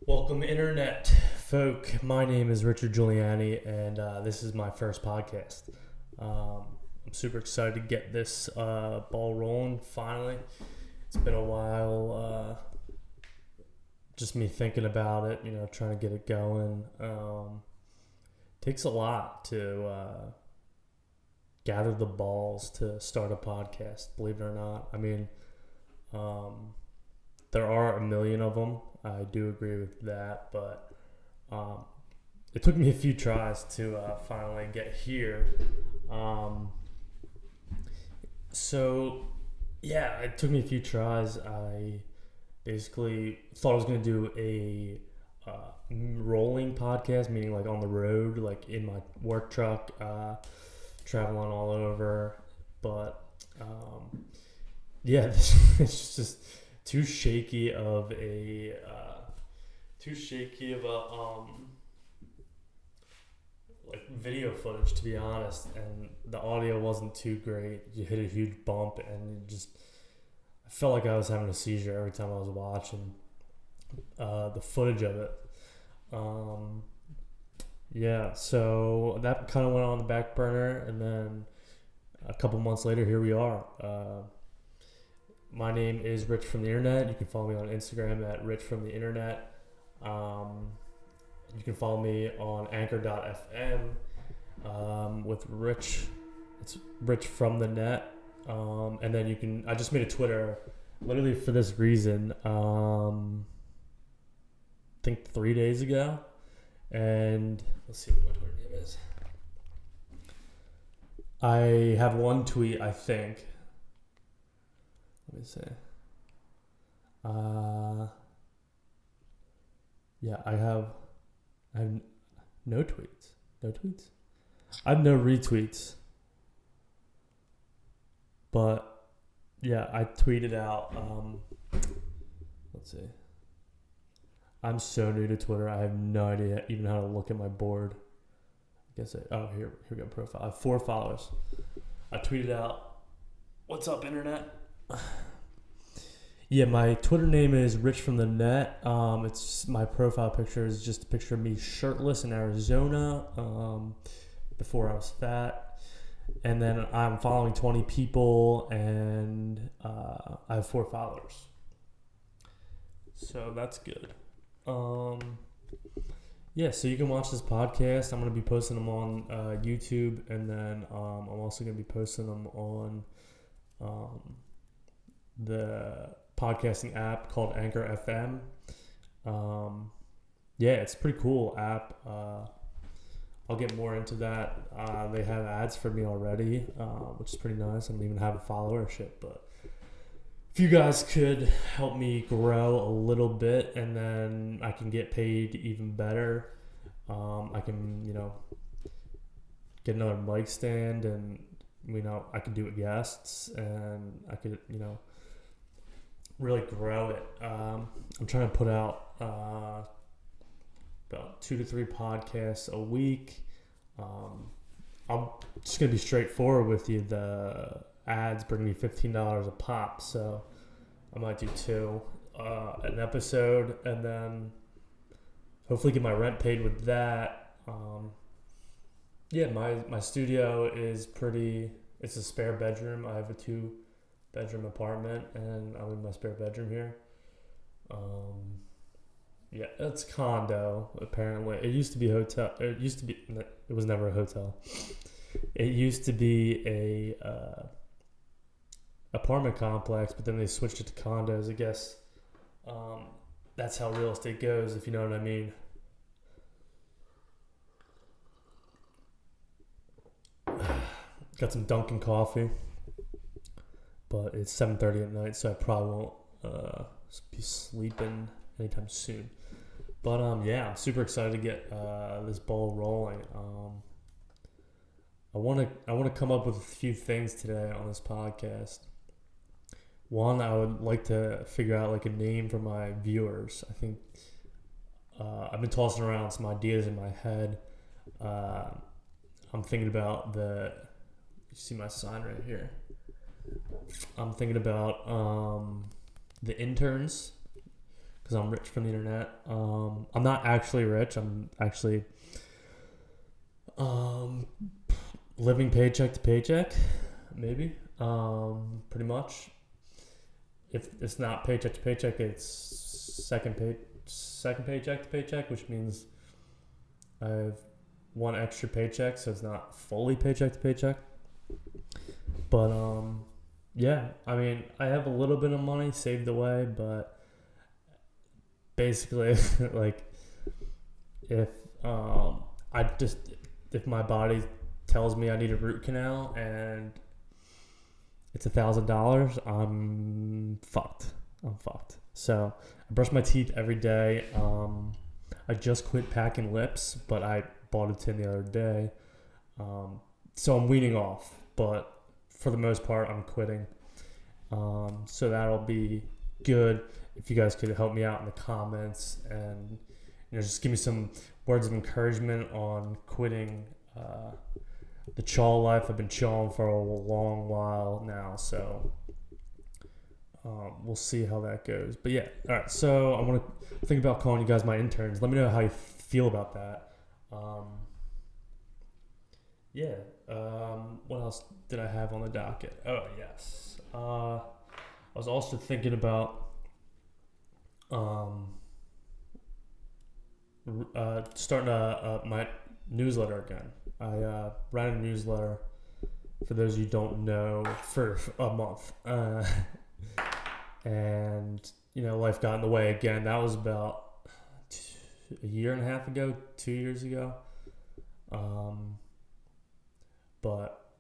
Welcome, Internet folk. My name is Richard Giuliani, and this is my first podcast. I'm super excited to get this ball rolling finally. It's been a while, just me thinking about it, trying to get it going. Takes a lot to gather the balls to start a podcast, believe it or not. I mean, there are a million of them. I do agree with that, but it took me a few tries to finally get here. It took me a few tries. I basically thought I was going to do a rolling podcast, meaning like on the road, like in my work truck, traveling all over. But it's just too shaky of a like video footage, to be honest, and the audio wasn't too great. You hit a huge bump and I felt like I was having a seizure every time I was watching the footage of it. So that kind of went on the back burner, and then a couple months later, here we are. My name is Rich from the Internet. You can follow me on Instagram at richfromthenet. You can follow me on anchor.fm with Rich. It's Rich from the Net. And then I just made a Twitter literally for this reason. I think 3 days ago. And let's see what my Twitter name is. I have one tweet, I think. Let me see. I have no tweets. No tweets? I have no retweets. But yeah, I tweeted out let's see. I'm so new to Twitter. I have no idea even how to look at my board. Here we go, profile. I have 4 followers. I tweeted out, "What's up, Internet?" Yeah, my Twitter name is Rich from the Net. It's my profile picture is just a picture of me shirtless in Arizona before I was fat, and then I'm following 20 people, and I have 4 followers, so that's good. So you can watch this podcast. I'm gonna be posting them on YouTube, and then I'm also gonna be posting them on the podcasting app called Anchor FM. It's a pretty cool app. I'll get more into that. They have ads for me already, which is pretty nice. I don't even have a followership, but if you guys could help me grow a little bit, and then I can get paid even better. I can, get another mic stand, and I could do it guests, and I could, really grow it. I'm trying to put out about 2 to 3 podcasts a week. I'm just gonna be straightforward with you. The ads bring me $15 a pop, so I might do 2 an episode, and then hopefully get my rent paid with that. My studio is it's a spare bedroom. I have a 2-bedroom apartment, and I'm in my spare bedroom here. It's a condo, apparently. It used to be a hotel. It was never a hotel. It used to be a apartment complex, but then they switched it to condos, I guess. That's how real estate goes, if you know what I mean. Got some Dunkin' coffee, but it's 7:30 at night, so I probably won't be sleeping anytime soon. But I'm super excited to get this ball rolling. I want to come up with a few things today on this podcast. One, I would like to figure out like a name for my viewers. I think I've been tossing around some ideas in my head. I'm thinking about you see my sign right here. I'm thinking about the interns, because I'm rich from the internet. I'm not actually rich. I'm actually living paycheck to paycheck, maybe. Pretty much. If it's not paycheck to paycheck, it's second paycheck to paycheck, which means I have one extra paycheck, so it's not fully paycheck to paycheck. But yeah, I mean, I have a little bit of money saved away, but basically, like, if if my body tells me I need a root canal and it's $1,000, I'm fucked. So I brush my teeth every day. I just quit packing lips, but I bought a tin the other day. So I'm weaning off, but for the most part, I'm quitting. So that'll be good. If you guys could help me out in the comments and just give me some words of encouragement on quitting the chaw life. I've been chawing for a long while now, so we'll see how that goes. But yeah, all right. So I want to think about calling you guys my interns. Let me know how you feel about that. What else did I have on the docket? Oh yes, I was also thinking about starting my newsletter again. I ran a newsletter, for those of you who don't know, for a month. And, life got in the way again. That was about a year and a half ago, 2 years ago. But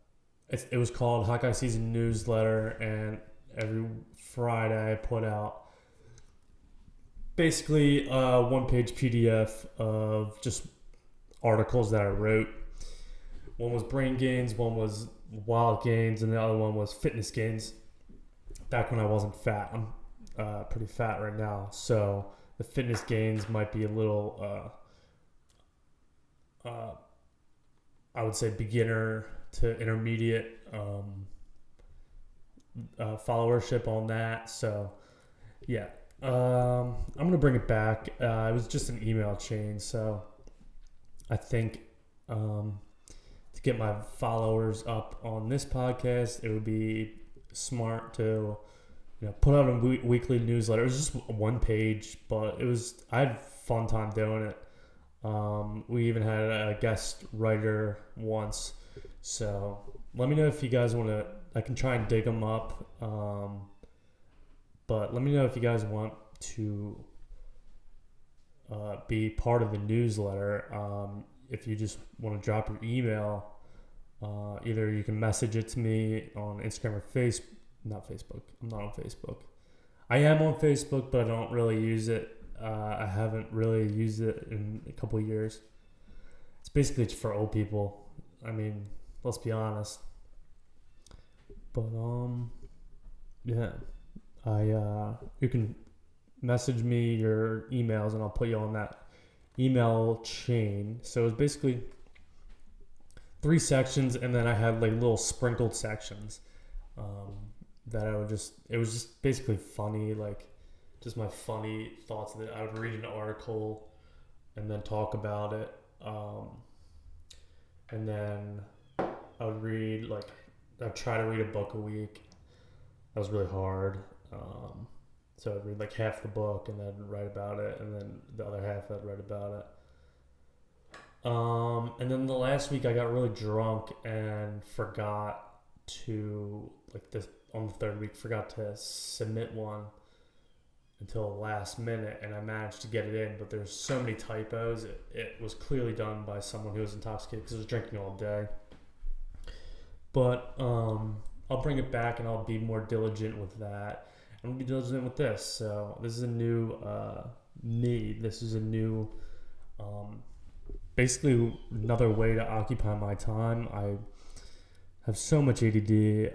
it was called Hawkeye Season Newsletter, and every Friday I put out basically a one-page PDF of just articles that I wrote. One was brain gains, one was wild gains, and the other one was fitness gains. Back when I wasn't fat. I'm pretty fat right now, so the fitness gains might be a little, I would say, beginner to intermediate followership on that. So, yeah. I'm going to bring it back. It was just an email chain, so I think to get my followers up on this podcast, it would be smart to put out a weekly newsletter. It was just one page, but I had a fun time doing it. We even had a guest writer once, so let me know if you guys want to. I can try and dig them up, but let me know if you guys want to be part of the newsletter. If you just want to drop your email, either you can message it to me on Instagram or not Facebook. I'm not on Facebook. I am on Facebook, but I don't really use it. I haven't really used it in a couple of years. It's basically just for old people. I mean, let's be honest. But yeah, you can message me your emails and I'll put you on that email chain. So it was basically 3 sections, and then I had like little sprinkled sections that it was just basically funny, like just my funny thoughts that I would read an article and then talk about it, and then I would read I'd try to read a book a week. That was really hard. So I'd read like half the book and then write about it, and then the other half I'd write about it. And then the last week I got really drunk and forgot to, on the third week, forgot to submit one until the last minute, and I managed to get it in, but there's so many typos. It was clearly done by someone who was intoxicated because I was drinking all day. But I'll bring it back and I'll be more diligent with that. I'm going to be diligent with this. So this is a new me. This is a new, basically another way to occupy my time. I have so much ADD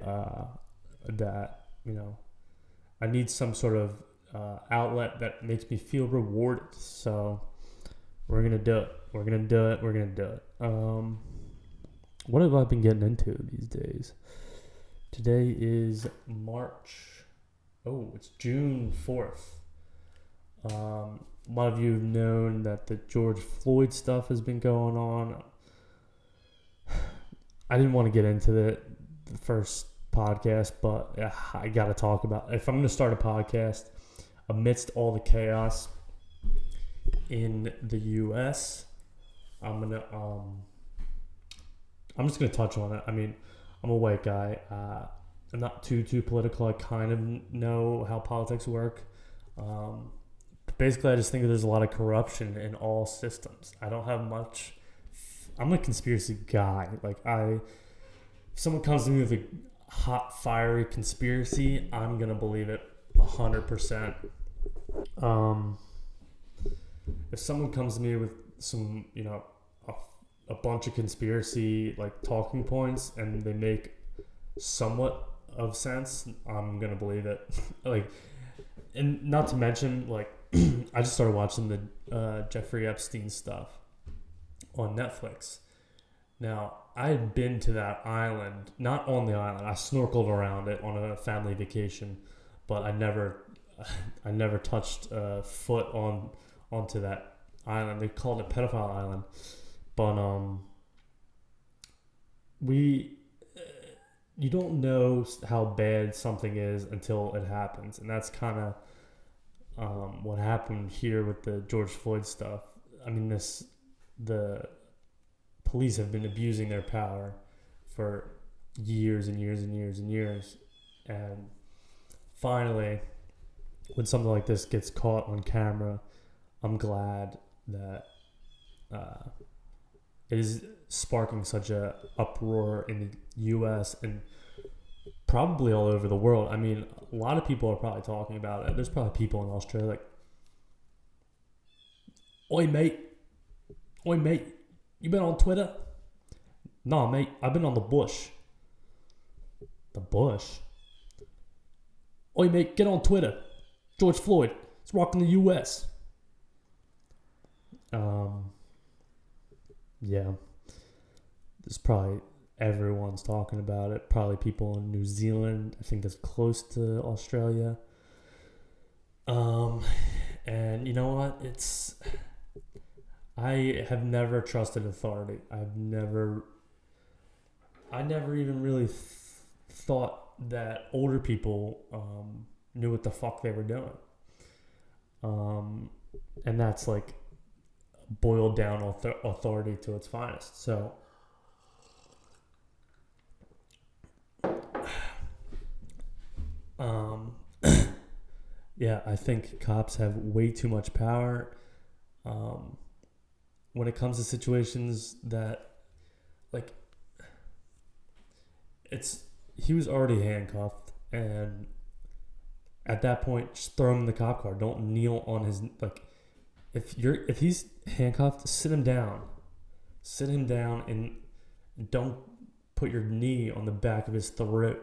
that, I need some sort of outlet that makes me feel rewarded. So we're going to do it. We're going to do it. What have I been getting into these days? Today is it's June 4th. A lot of you have known that the George Floyd stuff has been going on. I didn't want to get into the first podcast, but I got to talk about it. If I'm going to start a podcast amidst all the chaos in the U.S., I'm just gonna touch on it. I mean, I'm a white guy. I'm not too political. I kind of know how politics work. Basically, I just think that there's a lot of corruption in all systems. I don't have much. I'm a conspiracy guy. Like if someone comes to me with a hot, fiery conspiracy, I'm gonna believe it 100%. If someone comes to me with some, a bunch of conspiracy like talking points and they make somewhat of sense, I'm gonna believe it. And not to mention, I just started watching the Jeffrey Epstein stuff on Netflix. Now, I had been to that island, not on the island. I snorkeled around it on a family vacation, but I never touched a foot onto that island. They called it Pedophile Island, but you don't know how bad something is until it happens, and that's kind of what happened here with the George Floyd stuff. I mean, the police have been abusing their power for years and years and years and years, and finally, when something like this gets caught on camera, I'm glad that it is sparking such a uproar in the U.S. and probably all over the world. I mean, a lot of people are probably talking about it. There's probably people in Australia like, Oi mate, you been on Twitter? Nah mate, I've been on the bush. The bush? Oi mate, get on Twitter. George Floyd, it's rocking the U.S. Yeah, there's probably everyone's talking about it. Probably people in New Zealand. I think that's close to Australia. And you know what? I have never trusted authority. I never even really thought that older people knew what the fuck they were doing. And that's like boiled down authority to its finest. So, yeah, I think cops have way too much power. When it comes to situations that, he was already handcuffed, and at that point, just throw him in the cop car. Don't kneel on his, if he's handcuffed, sit him down, and don't put your knee on the back of his throat.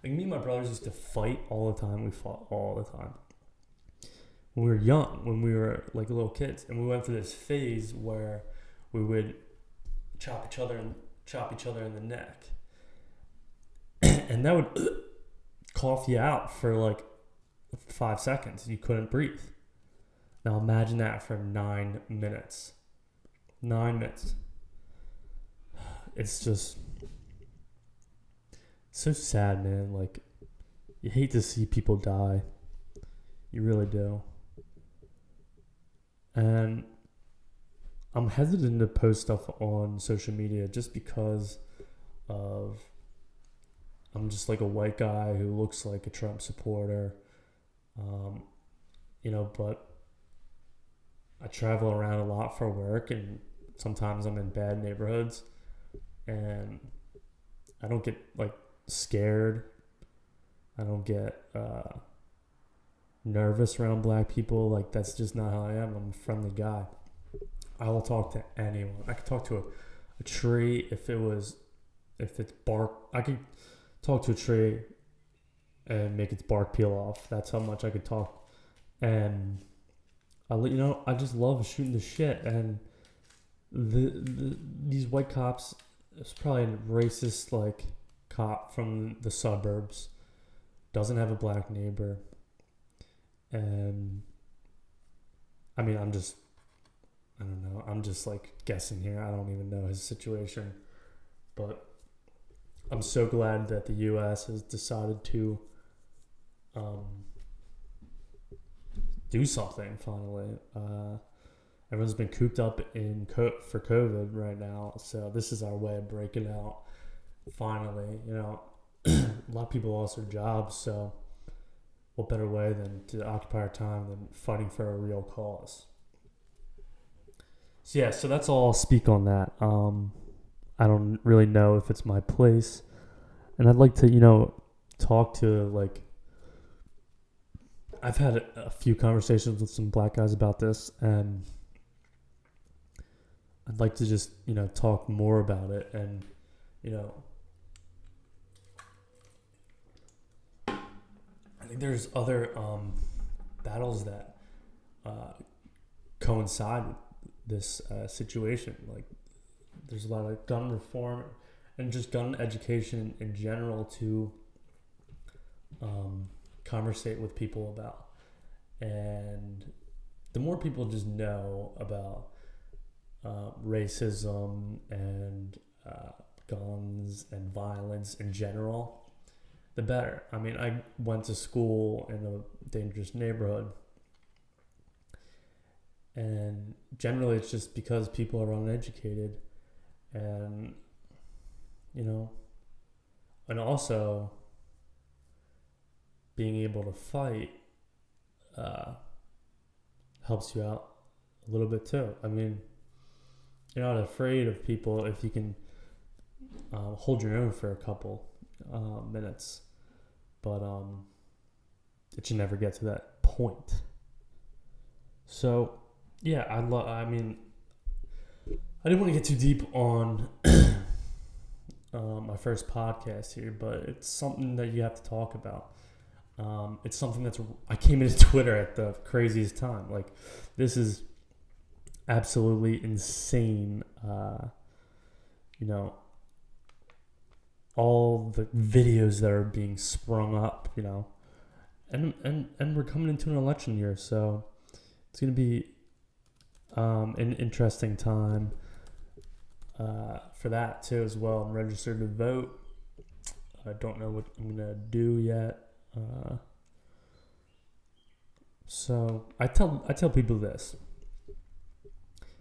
Me and my brothers used to fight all the time. We fought all the time when we were young, when we were little kids, and we went through this phase where we would chop each other in the neck, and that would cough you out for 5 seconds. You couldn't breathe. Now imagine that for 9 minutes. 9 minutes. It's just so sad, man. You hate to see people die. You really do. And I'm hesitant to post stuff on social media just because of I'm just a white guy who looks like a Trump supporter. But I travel around a lot for work, and sometimes I'm in bad neighborhoods, and I don't get scared. I don't get nervous around black people. That's just not how I am. I'm a friendly guy. I will talk to anyone. I could talk to a tree if it's bark. I could talk to a tree and make its bark peel off. That's how much I could talk. And I just love shooting the shit. And these white cops, it's probably a racist cop from the suburbs, doesn't have a black neighbor, and I mean, I don't know. I'm just like guessing here. I don't even know his situation. But I'm so glad that the U.S. has decided to do something finally. Everyone's been cooped up for COVID right now. So this is our way of breaking out finally. You know, a lot of people lost their jobs. So what better way than to occupy our time than fighting for a real cause? So yeah, so that's all I'll speak on that. I don't really know if it's my place, and I'd like to, talk to like. I've had a few conversations with some black guys about this, and I'd like to just talk more about it, and I think there's other battles that coincide with this situation. Like, there's a lot of gun reform and just gun education in general to conversate with people about. And the more people just know about racism and guns and violence in general, the better. I mean, I went to school in a dangerous neighborhood, and generally it's just because people are uneducated, and and also being able to fight helps you out a little bit too. I mean, you're not afraid of people if you can hold your own for a couple minutes, but it should never get to that point. So yeah, I mean, I didn't want to get too deep on my first podcast here, but it's something that you have to talk about. It's something I came into Twitter at the craziest time. Like, this is absolutely insane. All the videos that are being sprung up, and we're coming into an election year, so it's going to be an interesting time for that too as well. I'm registered to vote. I don't know what I'm going to do yet. So I tell people this.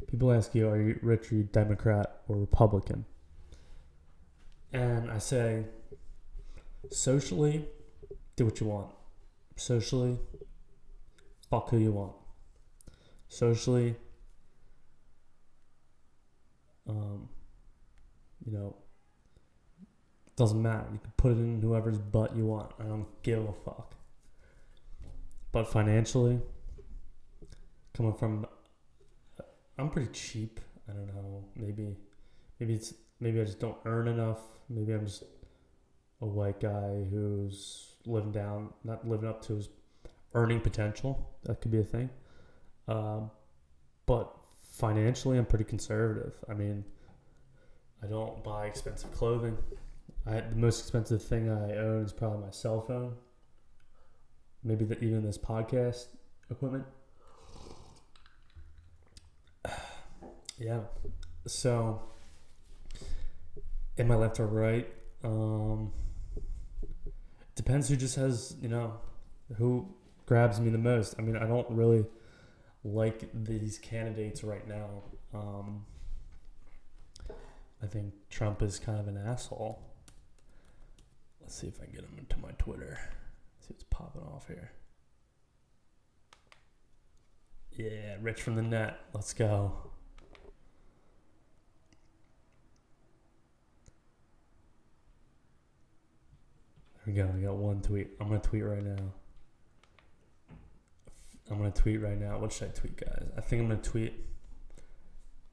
People ask you, are you Democrat or Republican? And I say, socially, do what you want. Socially, fuck who you want. Socially, doesn't matter. You can put it in whoever's butt you want. I don't give a fuck. But financially, I'm pretty cheap. I don't know. Maybe I just don't earn enough. Maybe I'm just a white guy who's not living up to his earning potential. That could be a thing. But financially, I'm pretty conservative. I mean, I don't buy expensive clothing. The most expensive thing I own is probably my cell phone. Maybe even this podcast equipment. Yeah. So, am I left or right? Depends who just has, who grabs me the most. I mean, I don't really like these candidates right now. I think Trump is kind of an asshole. Let's see if I can get him into my Twitter. See what's popping off here. Yeah, Rich from the Net. Let's go. There we go. I got one tweet. I'm going to tweet right now. What should I tweet, guys? I think I'm going to tweet.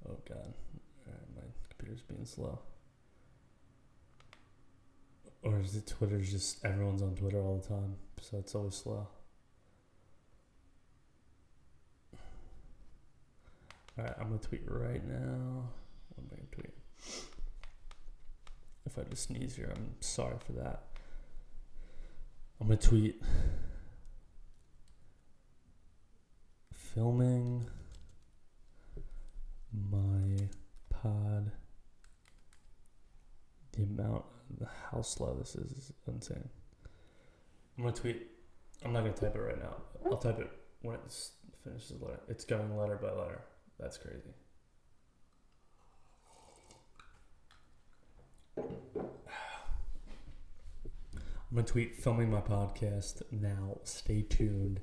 Oh, God. My computer's being slow. Or is it Twitter's just everyone's on Twitter all the time, so it's always slow. Alright, I'm going to tweet right now. What am I going to tweet? If I just sneeze here, I'm sorry for that. I'm going to tweet filming how slow this is insane. I'm gonna tweet. I'm not gonna type it right now. I'll type it when it finishes the letter. It's going letter by letter. That's crazy. I'm gonna tweet filming my podcast now. Stay tuned.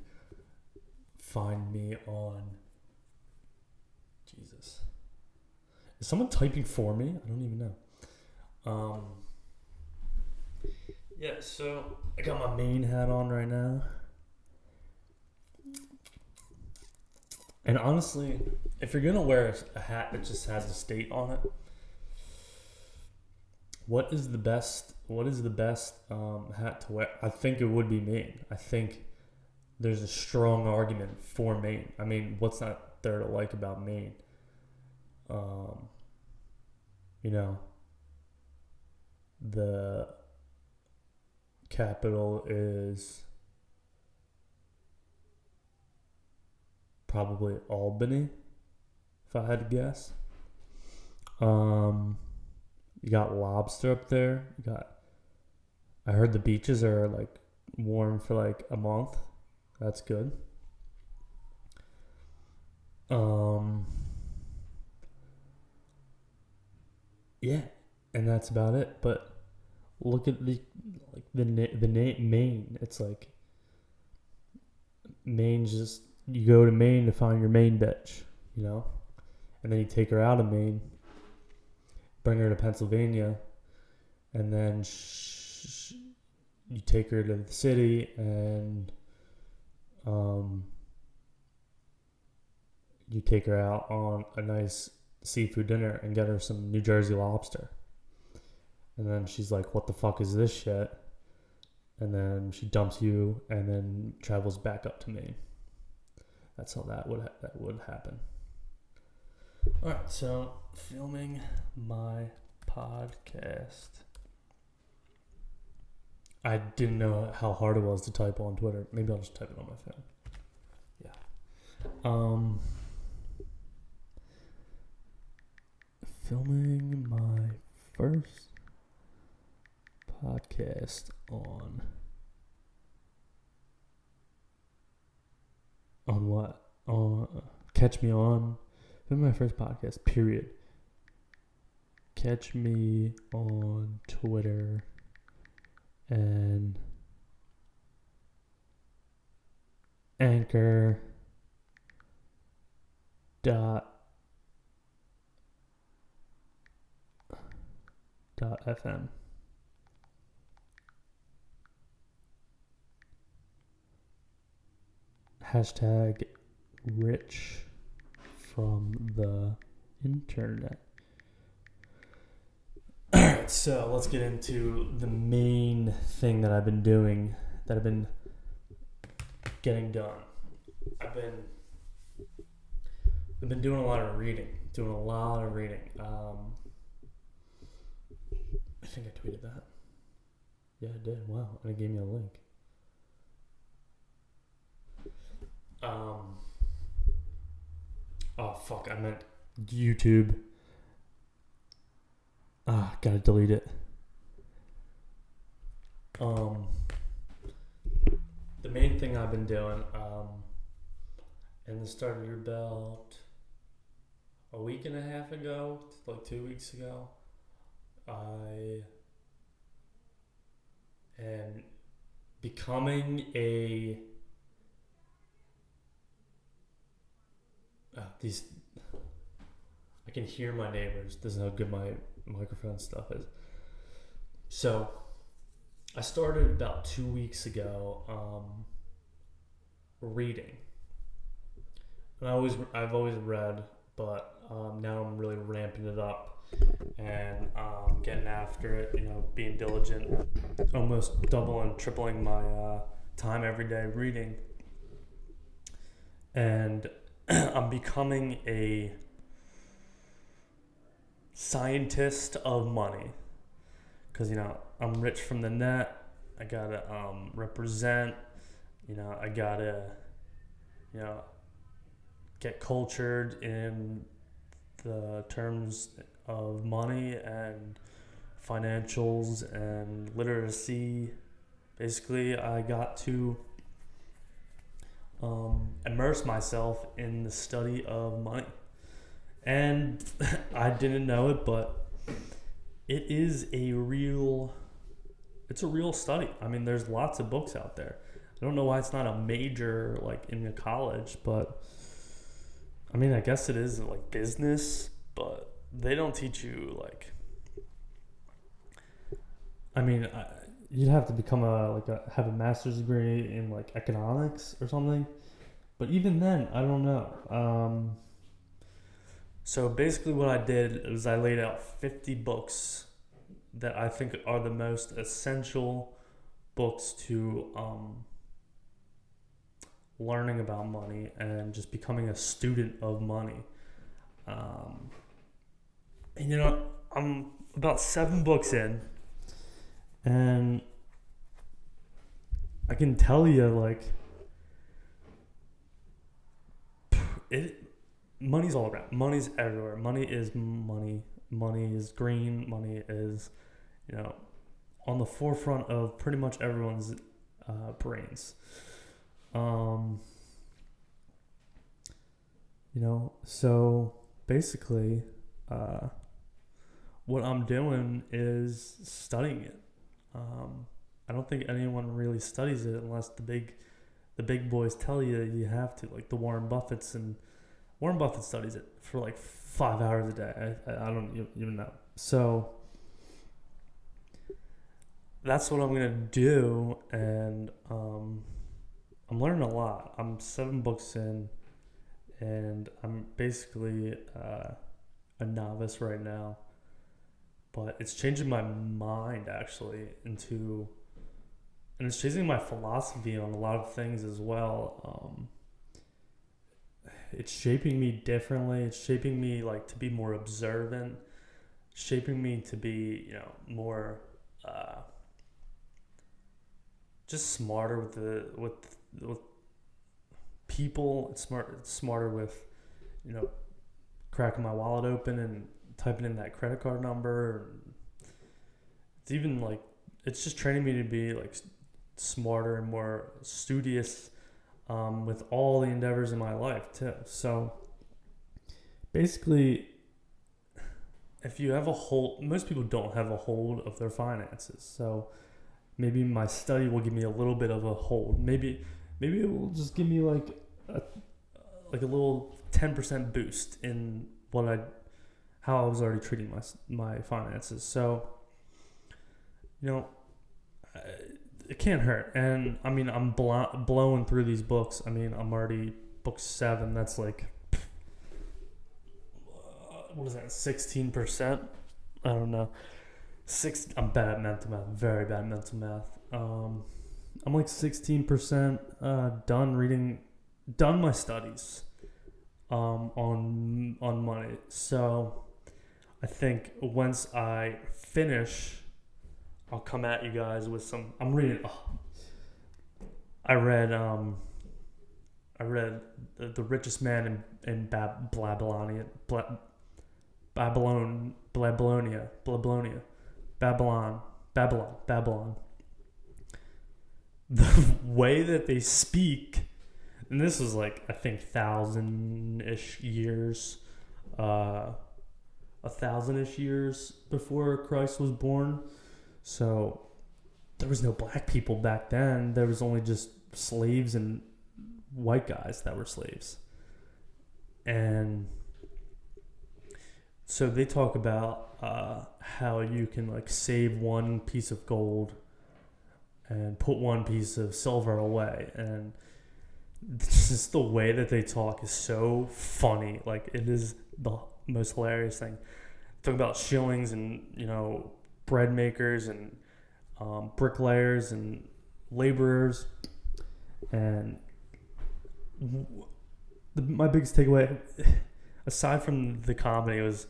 Find me on. Jesus. Is someone typing for me? I don't even know. Yeah, so I got my Maine hat on right now. And honestly, if you're gonna wear a hat that just has a state on it, what is the best hat to wear? I think it would be Maine. I think there's a strong argument for Maine. I mean, what's not there to like about Maine? You know, the capital is probably Albany, if I had to guess. You got lobster up there. I heard the beaches are like warm for like a month. That's good. Yeah, and that's about it. But look at the name Maine. It's like Maine's just, you go to Maine to find your Maine bitch, you know, and then you take her out of Maine, bring her to Pennsylvania, and then you take her to the city, and you take her out on a nice seafood dinner and get her some New Jersey lobster. And then she's like, what the fuck is this shit? And then she dumps you and then travels back up to Maine. That's how that would happen. All right, so filming my podcast. I didn't know how hard it was to type on Twitter. Maybe I'll just type it on my phone. Yeah. Filming my first podcast on what? Catch me on. Filming my first podcast, period. Catch me on Twitter and Anchor .fm. Hashtag rich from the internet. Alright, so let's get into the main thing that I've been doing, that I've been getting done. I've been doing a lot of reading. I think I tweeted that. Yeah, I did. Wow. And it gave me a link. Oh, fuck. I meant YouTube. Gotta delete it. The main thing I've been doing, and this started about a week and a half ago, like 2 weeks ago. I am becoming a I can hear my neighbors. This is how good my microphone stuff is. So I started about 2 weeks ago reading. And I've always read, but now I'm really ramping it up and getting after it, being diligent, almost doubling, tripling my time every day reading. And I'm becoming a scientist of money, because I'm rich from the net. I gotta represent. I gotta get cultured in the terms of money and financials and literacy. Basically, I got to immerse myself in the study of money. And I didn't know it, but it's a real study. I mean, there's lots of books out there. I don't know why it's not a major like in a college, but I mean, I guess it is like business, but they don't teach you like. I mean, you'd have to become have a master's degree in like economics or something, but even then, I don't know. So basically, what I did is I laid out 50 books that I think are the most essential books to learning about money and just becoming a student of money. And I'm about 7 books in, and I can tell you like money's all around. Money's everywhere. Money is money. Money is green. Money is, on the forefront of pretty much everyone's brains. So basically, what I'm doing is studying it. I don't think anyone really studies it unless the big boys tell you have to, like the Warren Buffett studies it for like 5 hours a day. I don't even know. So that's what I'm gonna do, and I'm learning a lot. I'm 7 books in, and I'm basically a novice right now, but it's changing my mind actually and it's changing my philosophy on a lot of things as well. It's shaping me differently. It's shaping me like to be more observant, shaping me to be, more just smarter with people. It's smarter with, cracking my wallet open and typing in that credit card number. It's even like, it's just training me to be like smarter and more studious with all the endeavors in my life too. So basically, if you have a hold, most people don't have a hold of their finances. So maybe my study will give me a little bit of a hold. Maybe it will just give me like a little 10% boost in how I was already treating my finances. So, it can't hurt. And I mean, I'm blowing through these books. I mean, I'm already book 7. That's like, what is that? 16%? I don't know. I'm bad at mental math. Very bad at mental math. I'm like 16% done my studies on money. So I think once I finish, I'll come at you guys with some. I'm reading. I read the Richest Man in Babylonia. The way that they speak, and this was like I think 1,000-ish years, 1,000-ish years before Christ was born. So there was no black people back then. There was only just slaves and white guys that were slaves. And so they talk about how you can like save one piece of gold and put one piece of silver away. And just the way that they talk is so funny. Like, it is the most hilarious thing. Talk about shillings and, bread makers and bricklayers and laborers. And my biggest takeaway, aside from the comedy, was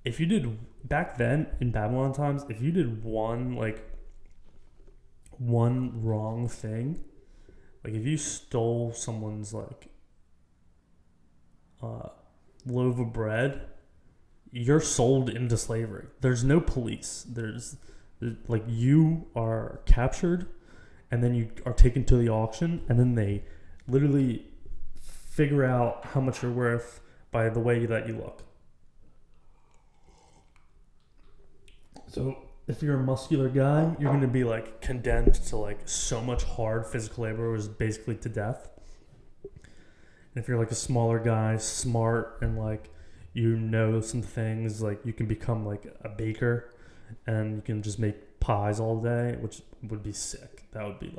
if you did back then in Babylon times, if you did one wrong thing, like if you stole someone's loaf of bread, you're sold into slavery. There's no police. Like you are captured, and then you are taken to the auction, and then they literally figure out how much you're worth by the way that you look. So if you're a muscular guy, you're going to be like condemned to like so much hard physical labor, which is basically to death. And if you're like a smaller guy, smart, and like you know some things, like you can become like a baker, and you can just make pies all day, which would be sick. That would be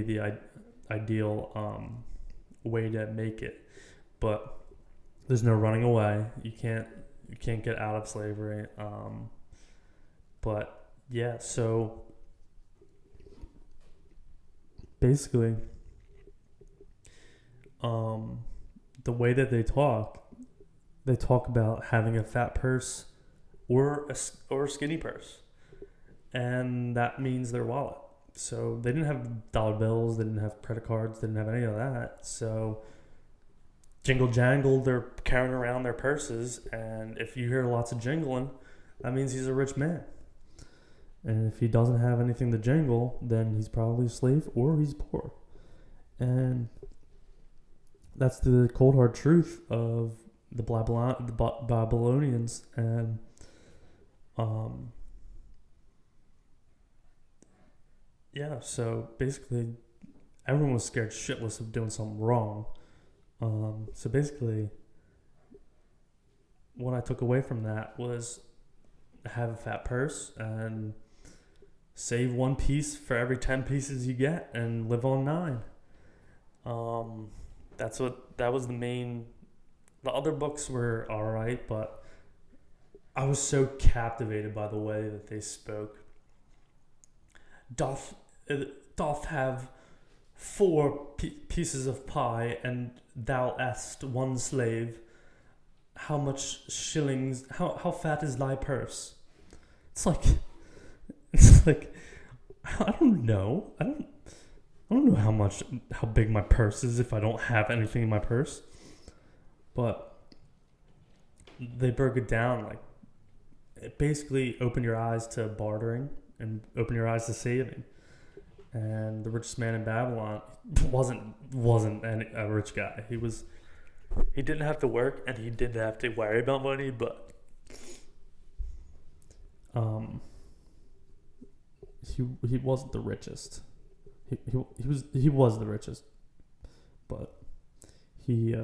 the ideal way to make it. But there's no running away. You can't get out of slavery. But yeah, so basically, the way that they talk about having a fat purse or a skinny purse, and that means their wallet. So they didn't have dollar bills, they didn't have credit cards, they didn't have any of that. So jingle jangle, they're carrying around their purses, and if you hear lots of jingling, that means he's a rich man. And if he doesn't have anything to jingle, then he's probably a slave or he's poor. And that's the cold hard truth of the Babylonians. And yeah, so basically everyone was scared shitless of doing something wrong. So basically what I took away from that was have a fat purse and save one piece for every 10 pieces you get and live on 9. That was the main. The other books were alright, but I was so captivated by the way that they spoke. Doth have 4 pieces of pie, and thou hast one slave. How much shillings? How fat is thy purse? It's like I don't know. I don't know how big my purse is if I don't have anything in my purse. But they broke it down like it basically opened your eyes to bartering and open your eyes to saving. And the richest man in Babylon wasn't a rich guy. He didn't have to work and he didn't have to worry about money, but he wasn't the richest. He was the richest, but he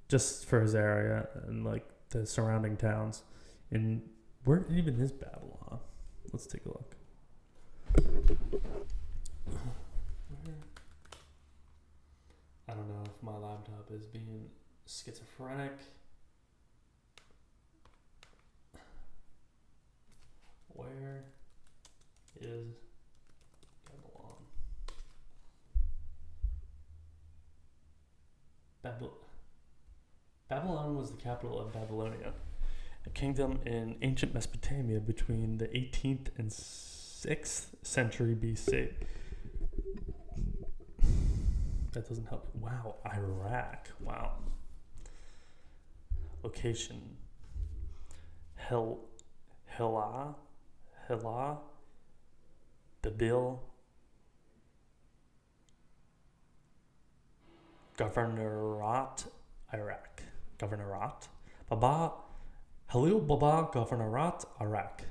just for his area and like the surrounding towns. And where even is Babylon? Let's take a look. I don't know if my laptop is being schizophrenic. Where is Babylon? Babylon was the capital of Babylonia, a kingdom in ancient Mesopotamia between the 18th and 6th century BC. That doesn't help. Wow, Iraq. Wow. Location. Hila, Babil, Governorate, Iraq. Governorate. Halil Baba, Governorate, Iraq.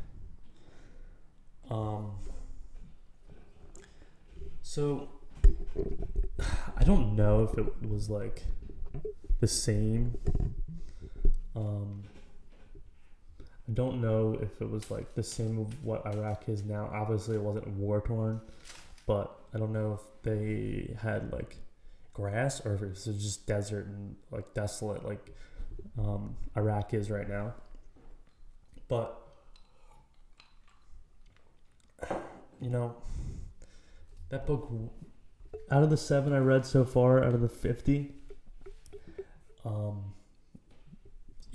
So I don't know if it was like the same. I don't know if it was like the same of what Iraq is now. Obviously, it wasn't war torn, but I don't know if they had like grass or if it was just desert and like desolate, like Iraq is right now. But you know, that book, out of the 7 I read so far, out of the 50,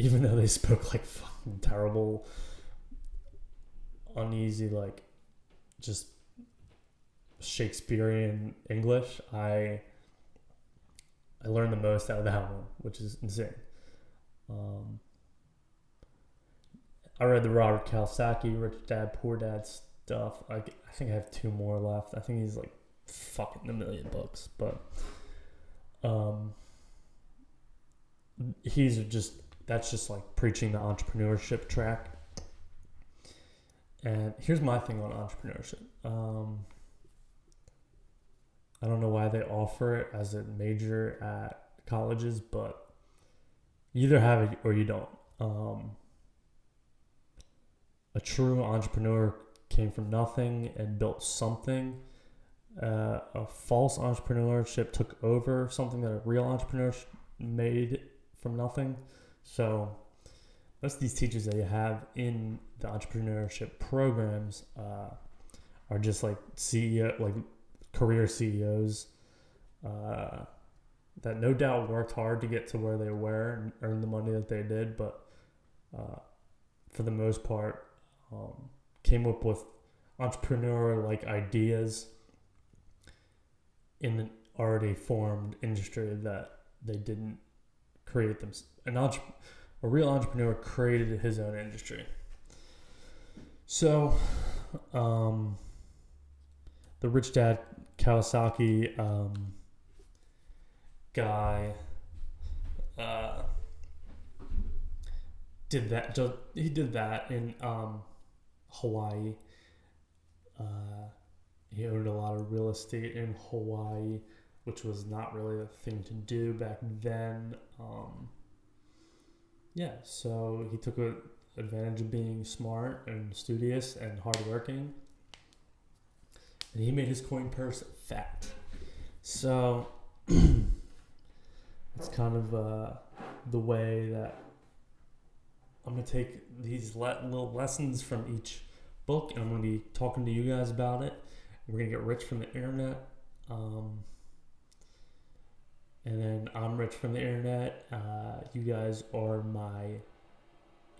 even though they spoke like fucking terrible, uneasy, like just Shakespearean English, I learned the most out of that one, which is insane. I read the Robert Kiyosaki Rich Dad Poor Dad stuff. I think I have 2 more left. I think he's like fucking $1 million bucks, but that's just like preaching the entrepreneurship track. And here's my thing on entrepreneurship. I don't know why they offer it as a major at colleges, but you either have it or you don't. A true entrepreneur came from nothing and built something. A false entrepreneurship took over something that a real entrepreneur made from nothing. So most of these teachers that you have in the entrepreneurship programs are just like CEO, like career CEOs that no doubt worked hard to get to where they were and earn the money that they did, but for the most part came up with entrepreneur-like ideas in an already formed industry that they didn't create them. A real entrepreneur created his own industry. So, the Rich Dad Kiyosaki guy did that. He did that in Hawaii. He owned a lot of real estate in Hawaii, which was not really a thing to do back then. So he took advantage of being smart and studious and hardworking, and he made his coin purse fat. So it's kind of the way that I'm going to take these little lessons from each book, and I'm going to be talking to you guys about it. We're going to get rich from the internet. And then I'm rich from the internet. You guys are my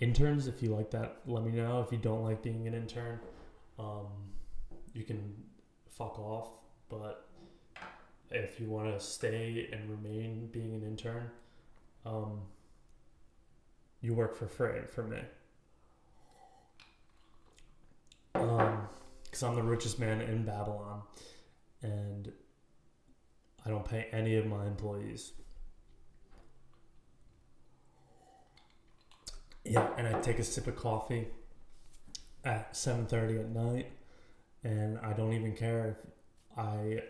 interns. If you like that, let me know. If you don't like being an intern, you can fuck off. But if you want to stay and remain being an intern, you work for free for me. Because I'm the richest man in Babylon, and I don't pay any of my employees. Yeah, and I take a sip of coffee at 7:30 at night, and I don't even care if I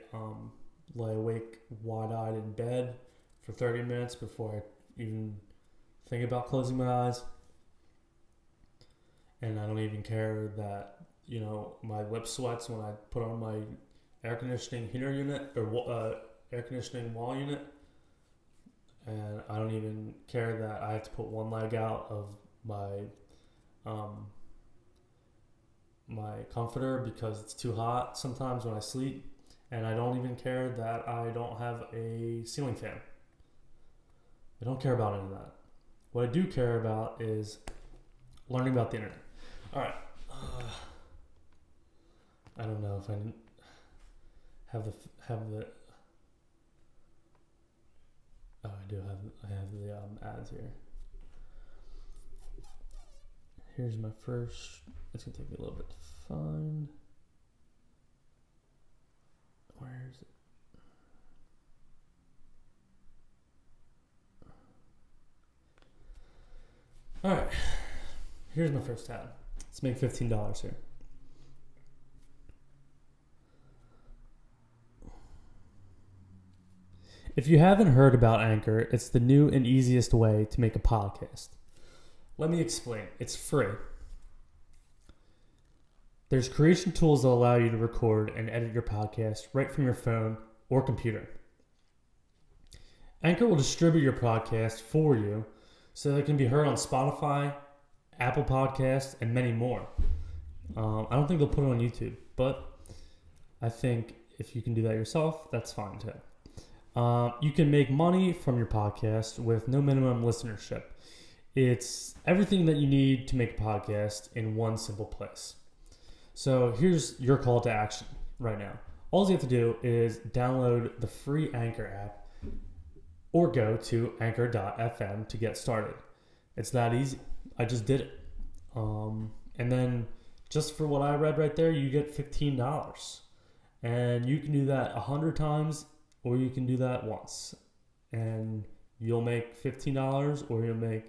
lay awake wide-eyed in bed for 30 minutes before I even think about closing my eyes. And I don't even care that, my lip sweats when I put on my air conditioning heater unit or air conditioning wall unit. And I don't even care that I have to put one leg out of my my comforter because it's too hot sometimes when I sleep. And I don't even care that I don't have a ceiling fan. I don't care about any of that. What I do care about is learning about the internet. All right. I don't know if I have the. Oh, I do have. I have the ads here. Here's my first. It's gonna take me a little bit to find. Where is it? All right. Here's my first tab. Let's make $15 here. If you haven't heard about Anchor, it's the new and easiest way to make a podcast. Let me explain. It's free. There's creation tools that allow you to record and edit your podcast right from your phone or computer. Anchor will distribute your podcast for you so that it can be heard on Spotify, Apple Podcasts, and many more. I don't think they'll put it on YouTube, but I think if you can do that yourself, that's fine too. You can make money from your podcast with no minimum listenership. It's everything that you need to make a podcast in one simple place. So here's your call to action right now. All you have to do is download the free Anchor app or go to anchor.fm to get started. It's that easy. I just did it. And then just for what I read right there, you get $15. And you can do that 100 times, or you can do that once. And you'll make $15, or you'll make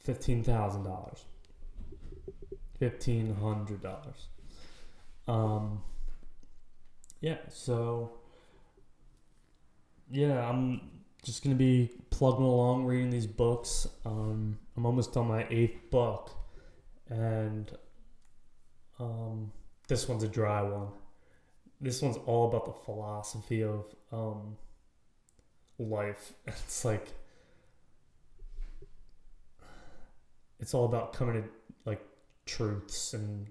$15,000. $1,500. Yeah, so yeah, I'm just gonna be plugging along reading these books. I'm almost on my 8th book, and this one's a dry one. This one's all about the philosophy of life. It's like it's all about coming to like truths and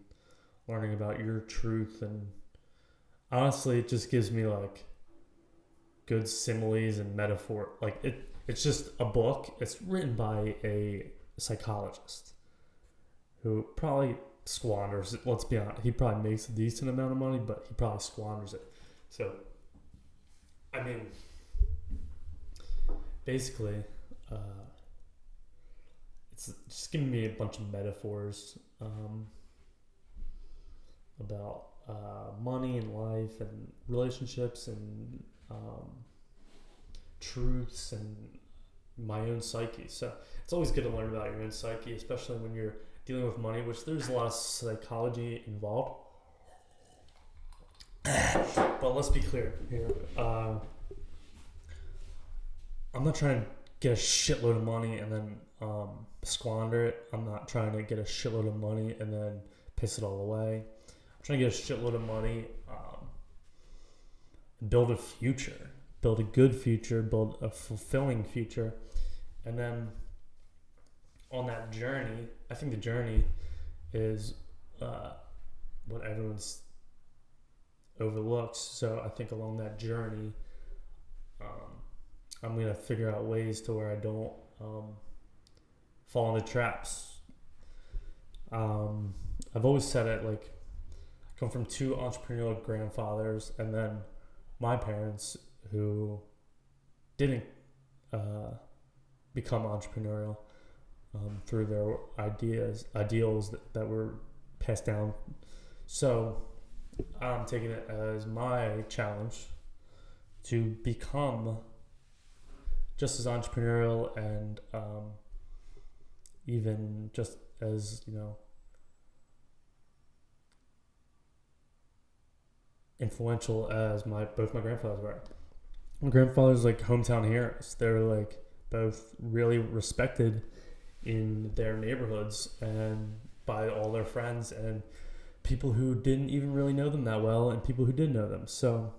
learning about your truth, and honestly it just gives me like good similes and metaphor. Like it's just a book. It's written by a psychologist who probably squanders it. Let's be honest, he probably makes a decent amount of money, but he probably squanders it. So I mean, basically it's just giving me a bunch of metaphors about money and life and relationships and truths and my own psyche. So it's always good to learn about your own psyche, especially when you're dealing with money, which there's a lot of psychology involved. But let's be clear here. I'm not trying to get a shitload of money and then squander it. I'm not trying to get a shitload of money and then piss it all away. I'm trying to get a shitload of money, build a future, build a good future, build a fulfilling future. And then on that journey, I think the journey is what everyone's overlooks. So I think along that journey, I'm going to figure out ways to where I don't fall into traps. I've always said it, like, I come from 2 entrepreneurial grandfathers, and then my parents who didn't become entrepreneurial through their ideals that were passed down. So I'm taking it as my challenge to become just as entrepreneurial and even just as, influential as both my grandfathers were. My grandfather's like hometown heroes. They're like both really respected in their neighborhoods and by all their friends and people who didn't even really know them that well and people who did know them. So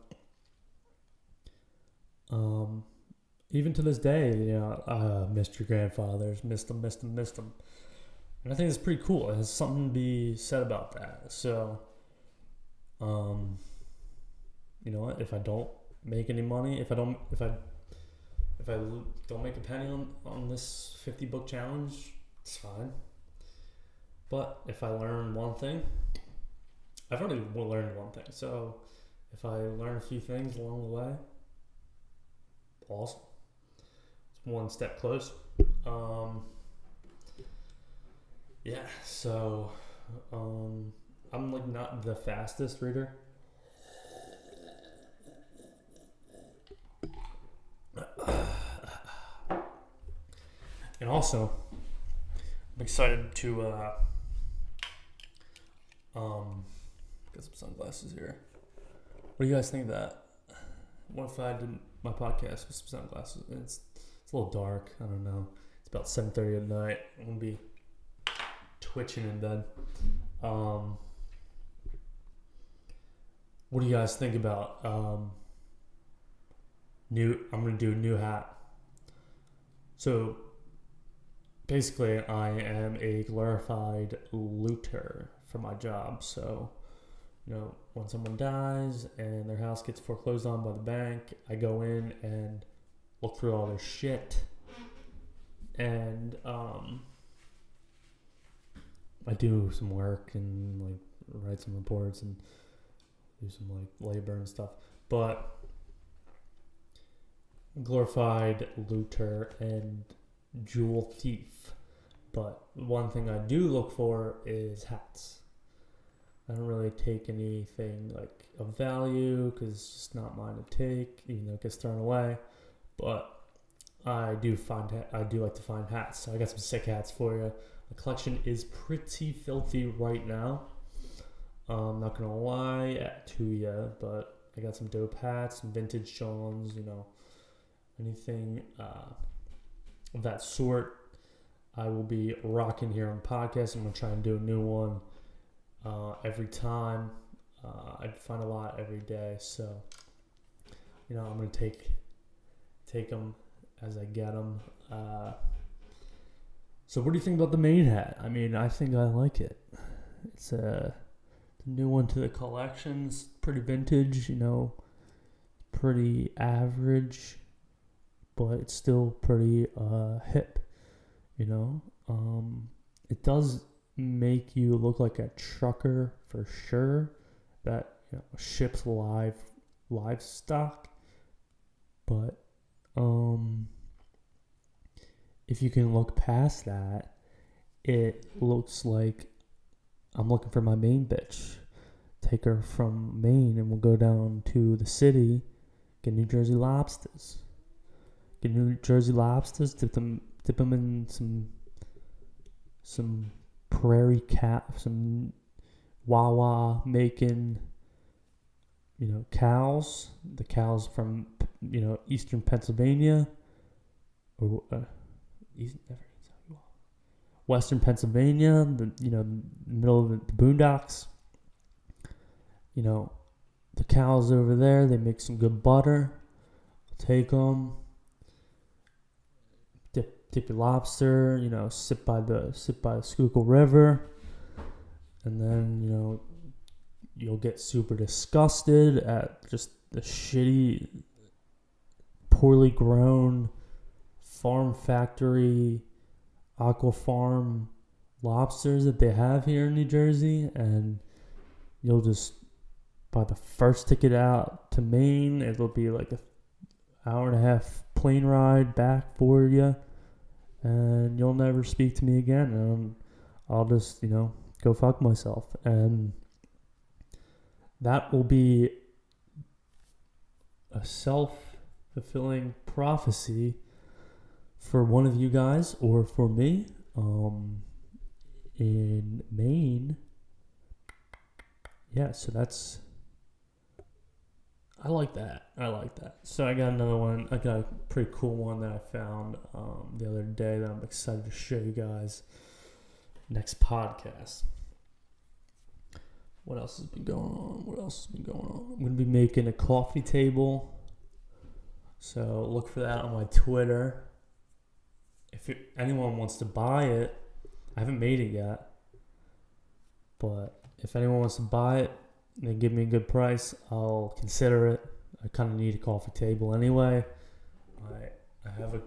even to this day, missed your grandfathers, missed them. And I think it's pretty cool. It has something to be said about that. So you know what? If I don't make any money, if I don't make a penny on this 50 book challenge, it's fine. But if I learn one thing, I've already learned one thing. So if I learn a few things along the way, awesome. It's one step closer. Yeah. So I'm like not the fastest reader. And also, I'm excited to get some sunglasses here. What do you guys think of that? What if I did my podcast with some sunglasses? It's a little dark. I don't know. It's about 7:30 at night. I'm gonna be twitching in bed. What do you guys think about I'm gonna do a new hat. So basically, I am a glorified looter for my job. So, when someone dies and their house gets foreclosed on by the bank, I go in and look through all their shit. And I do some work and like write some reports and do some like labor and stuff. But glorified looter, and jewel thief. But one thing I do look for is hats. I don't really take anything like of value because it's just not mine to take, even though it gets thrown away. But I do like to find hats. So I got some sick hats for you. The collection is pretty filthy right now. I'm not gonna lie to you, but I got some dope hats, some vintage Johns, anything of that sort. I will be rocking here on the podcast. I'm gonna try and do a new one every time. I find a lot every day, so I'm gonna take them as I get them. So what do you think about the Maine hat? I mean, I think I like it. It's a new one to the collection. It's pretty vintage, pretty average, but it's still pretty hip, It does make you look like a trucker for sure that ships livestock, but if you can look past that, it looks like I'm looking for my Maine bitch. Take her from Maine and we'll go down to the city, get New Jersey lobsters. Dip them in some prairie cat, some Wawa making, cows. The cows from, eastern Pennsylvania, or western Pennsylvania, the middle of the boondocks. The cows over there, they make some good butter. Take them, dip your lobster, sit by the Schuylkill River, and then you'll get super disgusted at just the shitty, poorly grown farm factory aqua farm lobsters that they have here in New Jersey, and you'll just buy the first ticket out to Maine. It'll be like an hour and a half plane ride back for you, and you'll never speak to me again, and I'll just go fuck myself. And that will be a self-fulfilling prophecy for one of you guys or for me in Maine. Yeah, so I like that. So I got another one. I got a pretty cool one that I found the other day that I'm excited to show you guys next podcast. What else has been going on? I'm going to be making a coffee table. So look for that on my Twitter. If anyone wants to buy it, I haven't made it yet. But if anyone wants to buy it and they give me a good price, I'll consider it. I kind of need a coffee table anyway. I have a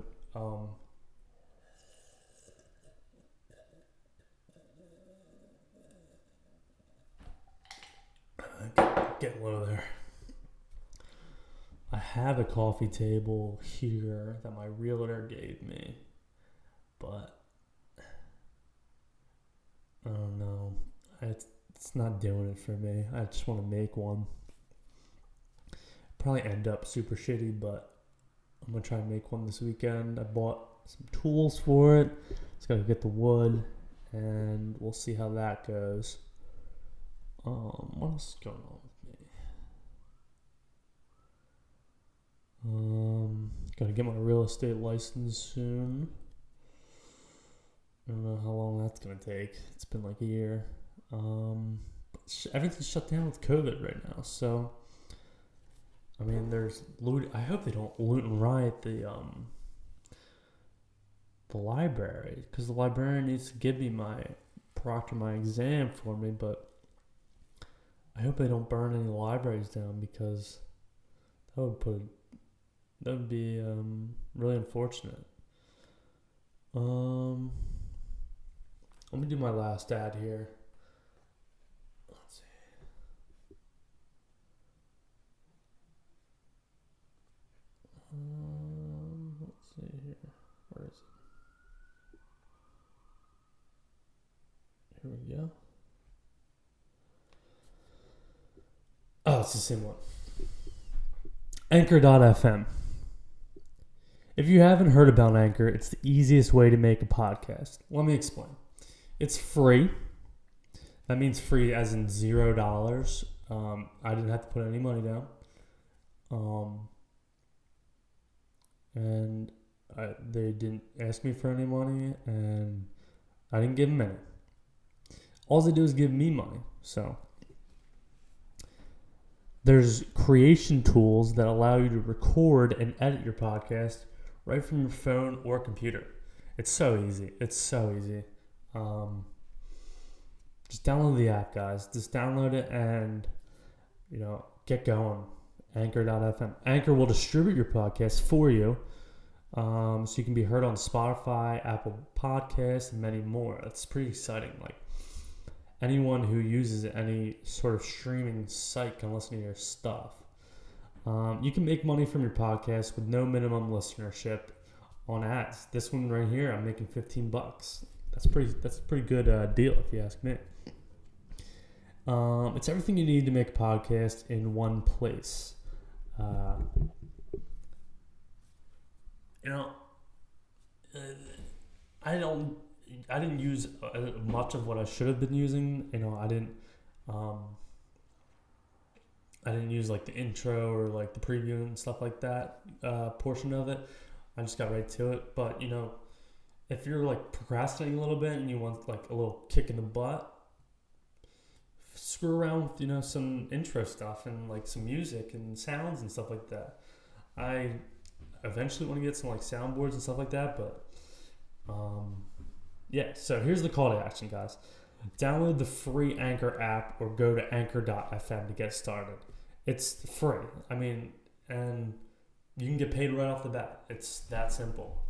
get low there. I have a coffee table here that my realtor gave me, but I don't know. It's not doing it for me. I just want to make one. Probably end up super shitty, but I'm going to try and make one this weekend. I bought some tools for it. Just got to get the wood, and we'll see how that goes. What else is going on with me? Gotta get my real estate license soon. I don't know how long that's gonna take. It's been like a year. Everything's shut down with COVID right now, so I mean, there's loot. I hope they don't loot and riot the library, because the librarian needs to give me proctor my exam for me, but I hope they don't burn any libraries down, because that would be really unfortunate. Let me do my last ad here. Let's see. Let's see here. Where is it? we go. Oh, it's the same one. Anchor.fm. If you haven't heard about Anchor, it's the easiest way to make a podcast. Let me explain. It's free. That means free as in $0. I didn't have to put any money down. And they didn't ask me for any money, and I didn't give them any. All they do is give me money. So there's creation tools that allow you to record and edit your podcast right from your phone or computer. It's so easy. Just download the app, guys. Just download it and, get going. Anchor.fm. Anchor will distribute your podcast for you, so you can be heard on Spotify, Apple Podcasts, and many more. That's pretty exciting. Like, anyone who uses any sort of streaming site can listen to your stuff. You can make money from your podcast with no minimum listenership on ads. This one right here, I'm making $15. That's a pretty good deal if you ask me. It's everything you need to make a podcast in one place. I didn't use much of what I should have been using. I didn't use like the intro or like the preview and stuff like that portion of it. I just got right to it. But if you're like procrastinating a little bit and you want like a little kick in the butt, screw around with some intro stuff and like some music and sounds and stuff like that. I eventually want to get some like soundboards and stuff like that, but so here's the call to action, guys. Download the free Anchor app or go to anchor.fm to get started. It's free. And you can get paid right off the bat. It's that simple.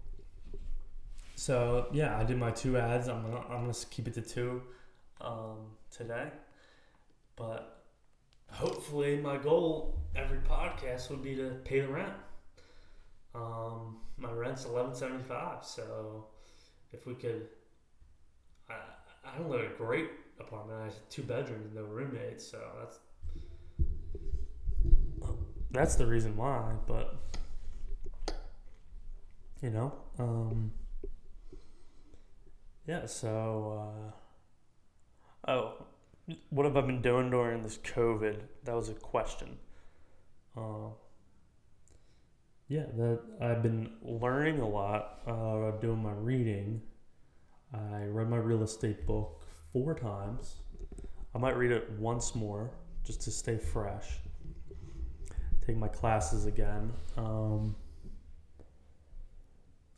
So I did my 2 ads. I'm gonna keep it to 2 today. But hopefully my goal every podcast would be to pay the rent. My rent's $11.75, so if we could, I don't live in a great apartment. I have 2 bedrooms, no roommates, so that's the reason why. But what have I been doing during this COVID? That was a question. That I've been learning a lot, doing my reading. I read my real estate book 4 times. I might read it once more just to stay fresh. Take my classes again.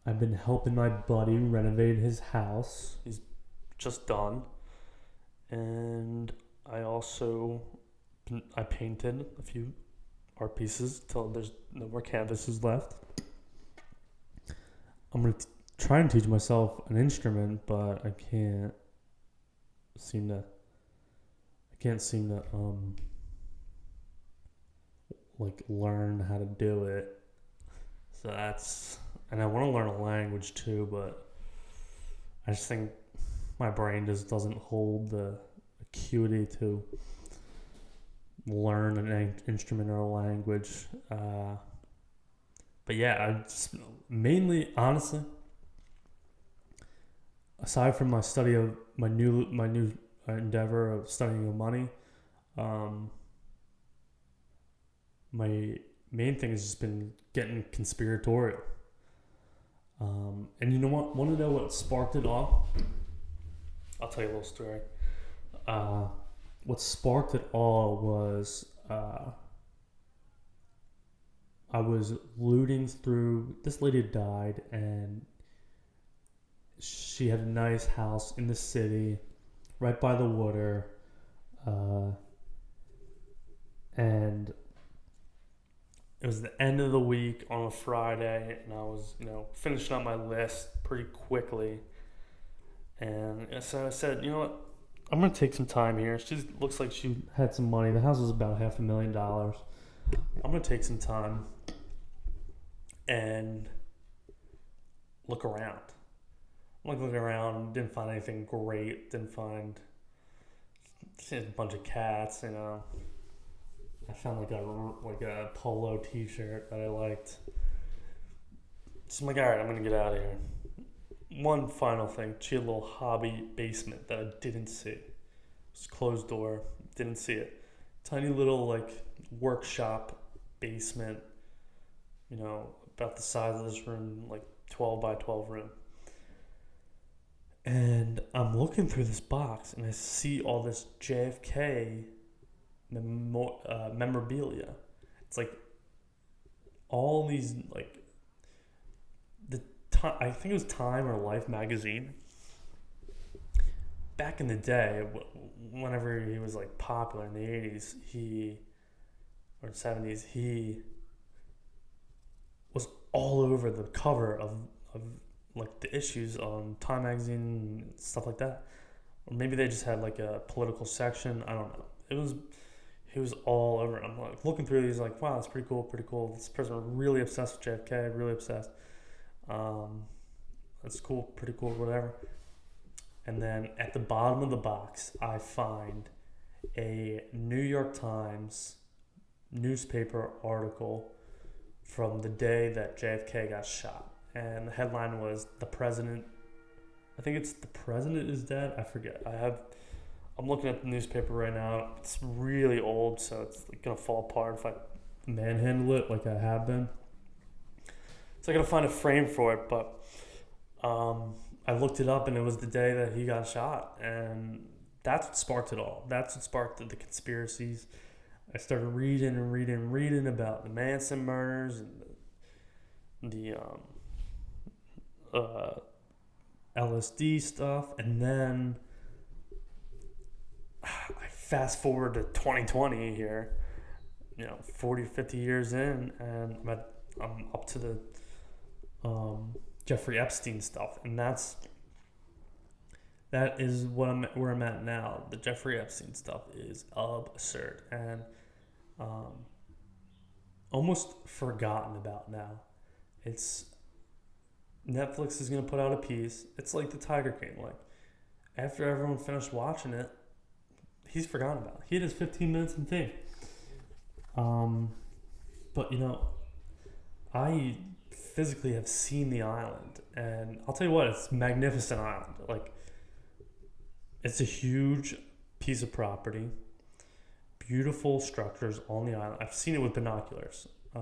I've been helping my buddy renovate his house. He's just done. And I painted a few art pieces till there's no more canvases left. I'm going to try and teach myself an instrument, but I can't seem to learn how to do it. So and I want to learn a language too, but I just think my brain just doesn't hold the acuity to learn an instrument or a language. But I just mainly, honestly, aside from my study of my new endeavor of studying money, my main thing has just been getting conspiratorial. And you know what? Want to know what sparked it all? I'll tell you a little story. What sparked it all was I was looting through. This lady died, and she had a nice house in the city, right by the water, and it was the end of the week on a Friday, and I was, finishing up my list pretty quickly. And so I said, you know what? I'm going to take some time here. She looks like she had some money. The house was about $500,000. I'm going to take some time and look around. I'm looking around, didn't find anything great. Didn't find a bunch of cats, you know. I found like a polo T-shirt that I liked. So I'm like, all right, I'm gonna get out of here. One final thing: she had a little hobby basement that I didn't see. It was closed door, didn't see it. Tiny little like workshop basement, you know, about the size of this room, like 12 by 12 room. And I'm looking through this box and I see all this JFK memorabilia. It's like all these like I think it was Time or Life magazine. Back in the day, whenever he was like popular in the 80s, or 70s, he was all over the cover of like the issues on Time magazine and stuff like that. Or maybe they just had like a political section. I don't know. He was all over it. I'm like looking through these, like, wow, that's pretty cool. This person was really obsessed with JFK, really obsessed. That's cool, pretty cool, whatever. And then at the bottom of the box, I find a New York Times newspaper article from the day that JFK got shot. And the headline was, "The President," I think it's "The President is Dead." I forget. I'm looking at the newspaper right now. It's really old, so it's like gonna fall apart if I manhandle it like I have been. So I gotta find a frame for it, but I looked it up and it was the day that he got shot, and that's what sparked it all. That's what sparked the conspiracies. I started reading about the Manson murders and the LSD stuff, and then I fast forward to 2020 here, 40, 50 years in, and I'm up to the Jeffrey Epstein stuff, and that is where I'm at now. The Jeffrey Epstein stuff is absurd and almost forgotten about now. It's Netflix is gonna put out a piece. It's like the Tiger King. Like after everyone finished watching it, he's forgotten about it. He had his 15 minutes in thing. But I physically have seen the island, and I'll tell you what, it's a magnificent island. Like, it's a huge piece of property, beautiful structures on the island. I've seen it with binoculars. I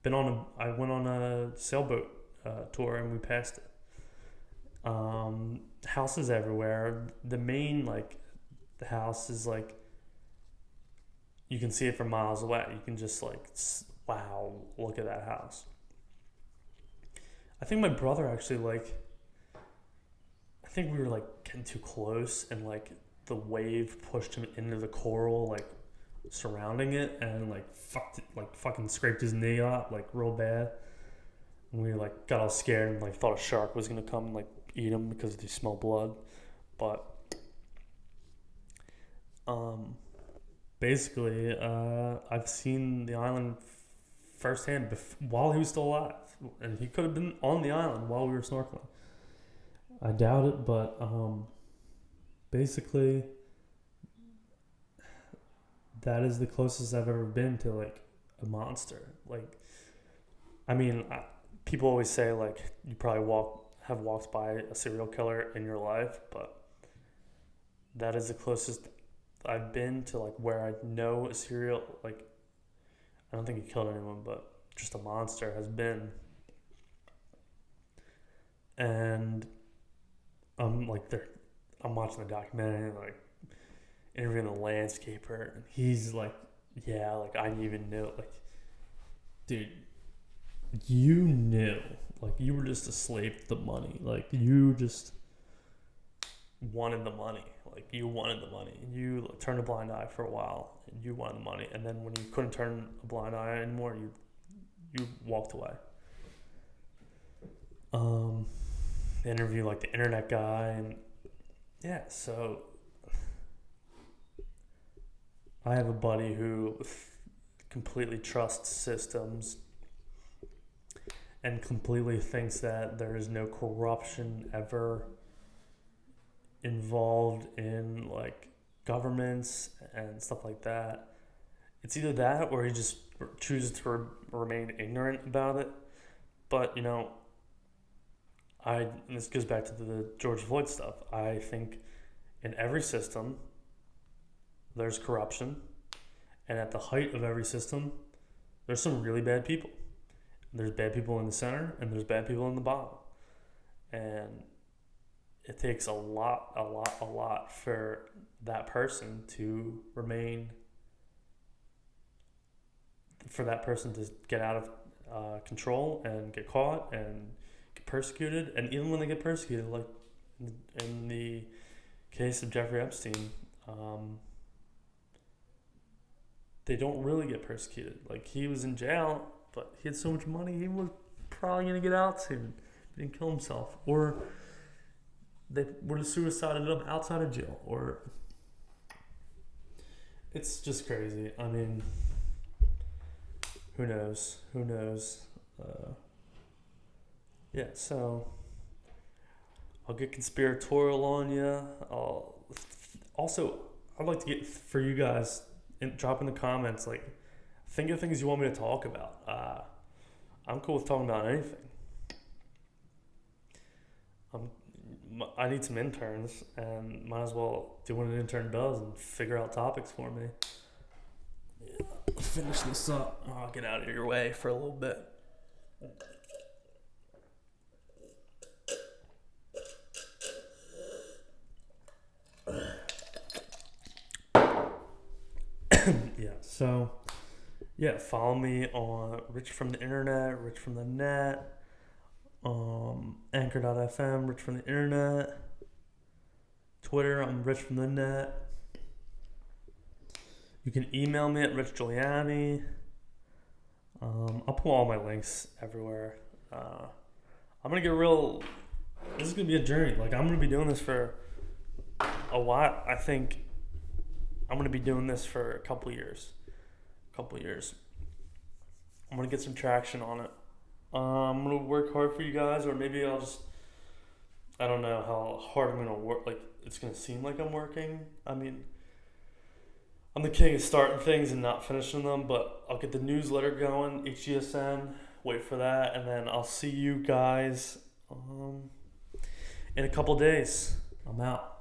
went on a sailboat tour and we passed it. Houses everywhere. The main the house is you can see it from miles away. You can just wow, look at that house. I think my brother actually I think we were getting too close, and the wave pushed him into the coral surrounding it, and fucking scraped his knee up real bad. And we got all scared and thought a shark was gonna come and eat him because they smell blood. But basically, I've seen the island firsthand while he was still alive, and he could have been on the island while we were snorkeling. I doubt it, but basically, that is the closest I've ever been to a monster. People always say you probably have walked by a serial killer in your life, but that is the closest I've been to where I know a serial I don't think he killed anyone, but just a monster has been. And I'm watching the documentary, interviewing the landscaper, and he's I didn't even know, dude, you knew, you were just a slave to the money, you just wanted the money, you wanted the money, and you turned a blind eye for a while, and you wanted the money, and then when you couldn't turn a blind eye anymore, you walked away. Interview the internet guy, and yeah, so I have a buddy who completely trusts systems and completely thinks that there is no corruption ever involved in governments and stuff like that. It's either that or he just chooses to remain ignorant about it. But, and this goes back to the George Floyd stuff. I think in every system, there's corruption. And at the height of every system, there's some really bad people. There's bad people in the center, and there's bad people in the bottom. And it takes a lot for that person to remain, for that person to get out of control and get caught and get persecuted. And even when they get persecuted, like in the case of Jeffrey Epstein, they don't really get persecuted. Like, he was in jail, but he had so much money, he was probably going to get out soon. He didn't kill himself. Or they would have suicided him outside of jail. Or it's just crazy. I mean, who knows? Yeah, so I'll get conspiratorial on you. I'd like to get, for you guys, drop in the comments, like, think of things you want me to talk about. I'm cool with talking about anything. I need some interns, and might as well do what an intern does and figure out topics for me. Yeah, finish this up. I'll get out of your way for a little bit. Follow me on Rich from the Internet, Rich from the Net, Anchor.fm, Rich from the Internet, Twitter, I'm Rich from the Net. You can email me at richgiuliani. I'll put all my links everywhere. I'm going to get this is going to be a journey. Like, I'm going to be doing this for a while. I think I'm going to be doing this for a couple years. I'm going to get some traction on it. I'm going to work hard for you guys, or maybe I don't know how hard I'm going to work. Like, it's going to seem like I'm working. I mean, I'm the king of starting things and not finishing them, but I'll get the newsletter going, HGSN, wait for that, and then I'll see you guys in a couple days. I'm out.